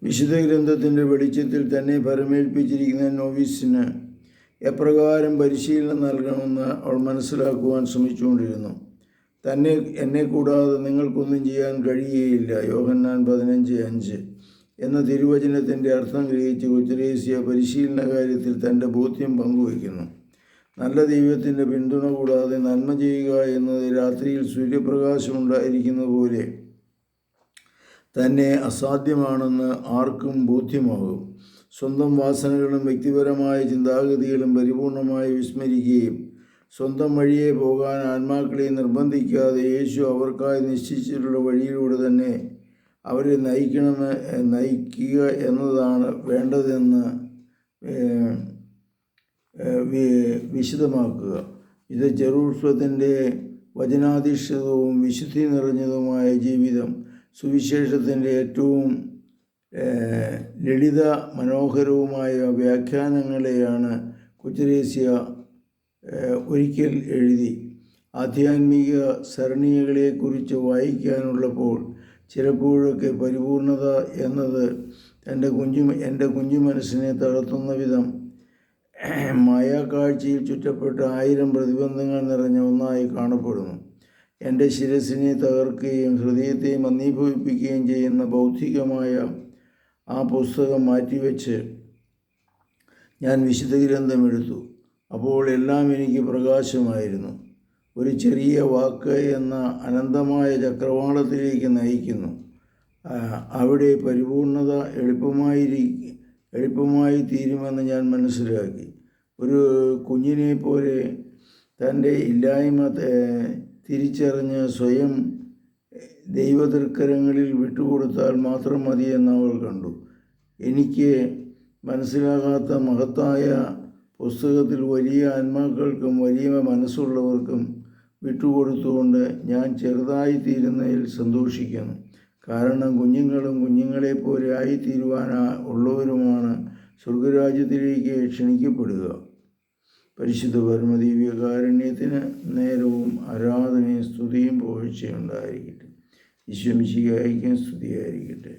വിശുദ്ധ ഗ്രന്ഥത്തിൻ്റെ വെളിച്ചത്തിൽ തന്നെ പരമേൽപ്പിച്ചിരിക്കുന്ന നോവിസിന് എപ്രകാരം പരിശീലനം നൽകണമെന്ന് അവൾ മനസ്സിലാക്കുവാൻ ശ്രമിച്ചുകൊണ്ടിരുന്നു. എന്നെ കൂടാതെ നിങ്ങൾക്കൊന്നും ചെയ്യാൻ കഴിയുകയില്ല, യോഹന്നാൻ 15:5 എന്ന തിരുവചനത്തിൻ്റെ അർത്ഥം ഗ്രഹിച്ച് കൊച്ചുത്രേസ്യ പരിശീലന കാര്യത്തിൽ തൻ്റെ ബോധ്യം പങ്കുവയ്ക്കുന്നു. നല്ല ദൈവത്തിൻ്റെ പിന്തുണ കൂടാതെ നന്മ ചെയ്യുക എന്നത് രാത്രിയിൽ സൂര്യപ്രകാശമുണ്ടായിരിക്കുന്നത് പോലെ തന്നെ അസാധ്യമാണെന്ന് ആർക്കും ബോധ്യമാകും. സ്വന്തം വാസനകളും വ്യക്തിപരമായ ചിന്താഗതികളും പരിപൂർണമായി വിസ്മരിക്കുകയും സ്വന്തം വഴിയെ പോകാൻ ആത്മാക്കളെ നിർബന്ധിക്കാതെ യേശു അവർക്കായി നിശ്ചയിച്ചിട്ടുള്ള വഴിയിലൂടെ തന്നെ അവരെ നയിക്കുക എന്നതാണ് വേണ്ടതെന്ന് വിശദമാക്കുക. ഇത് ജെറൂസലത്തിൻ്റെ വചനാധിഷ്ഠിതവും വിശുദ്ധി നിറഞ്ഞതുമായ ജീവിതം, സുവിശേഷത്തിൻ്റെ ഏറ്റവും ലളിത മനോഹരവുമായ വ്യാഖ്യാനങ്ങളെയാണ് കൊച്ചുത്രേസ്യ ഒരിക്കൽ എഴുതി. ആധ്യാത്മിക സരണികളെക്കുറിച്ച് വായിക്കാനുള്ളപ്പോൾ ചിലപ്പോഴൊക്കെ പരിപൂർണത എന്നത് എൻ്റെ കുഞ്ഞു മനസ്സിനെ തളർത്തുന്ന വിധം മായാക്കാഴ്ചയിൽ ചുറ്റപ്പെട്ട 1000 പ്രതിബന്ധങ്ങൾ നിറഞ്ഞ ഒന്നായി കാണപ്പെടുന്നു. എൻ്റെ ശിരസിനെ തകർക്കുകയും ഹൃദയത്തെ മന്ദീഭവിപ്പിക്കുകയും ചെയ്യുന്ന ബൗദ്ധികമായ ആ പുസ്തകം മാറ്റിവെച്ച് ഞാൻ വിശുദ്ധ ഗ്രന്ഥം എടുത്തു. അപ്പോൾ എല്ലാം എനിക്ക് പ്രകാശമായിരുന്നു. ഒരു ചെറിയ വാക്ക് എന്ന അനന്തമായ ചക്രവാളത്തിലേക്ക് നയിക്കുന്നു. അവിടെ പരിപൂർണത എളുപ്പമായി തീരുമെന്ന് ഞാൻ മനസ്സിലാക്കി. ഒരു കുഞ്ഞിനെ പോലെ തൻ്റെ ഇല്ലായ്മ തിരിച്ചറിഞ്ഞ് സ്വയം ദൈവതൃക്കരങ്ങളിൽ വിട്ടുകൊടുത്താൽ മാത്രം മതിയെന്ന് അവൾ കണ്ടു. എനിക്ക് മനസ്സിലാകാത്ത മഹത്തായ പുസ്തകത്തിൽ വലിയ ആത്മാക്കൾക്കും വലിയ മനസ്സുള്ളവർക്കും വിട്ടുകൊടുത്തുകൊണ്ട് ഞാൻ ചെറുതായിത്തീരുന്നതിൽ സന്തോഷിക്കുന്നു. കാരണം കുഞ്ഞുങ്ങളും കുഞ്ഞുങ്ങളെപ്പോലെ ആയിത്തീരുവാൻ ഉള്ളവരുമാണ് സ്വർഗരാജ്യത്തിലേക്ക് ക്ഷണിക്കപ്പെടുക. പരിശുദ്ധ പരമദിവ്യകാരുണ്യത്തിന് നേരവും ആരാധനയും സ്തുതിയും പുകഴ്ചയും ഉണ്ടായിരിക്കട്ടെ. ഈശോ മിശിഹായ്ക്ക് സ്തുതിയായിരിക്കട്ടെ.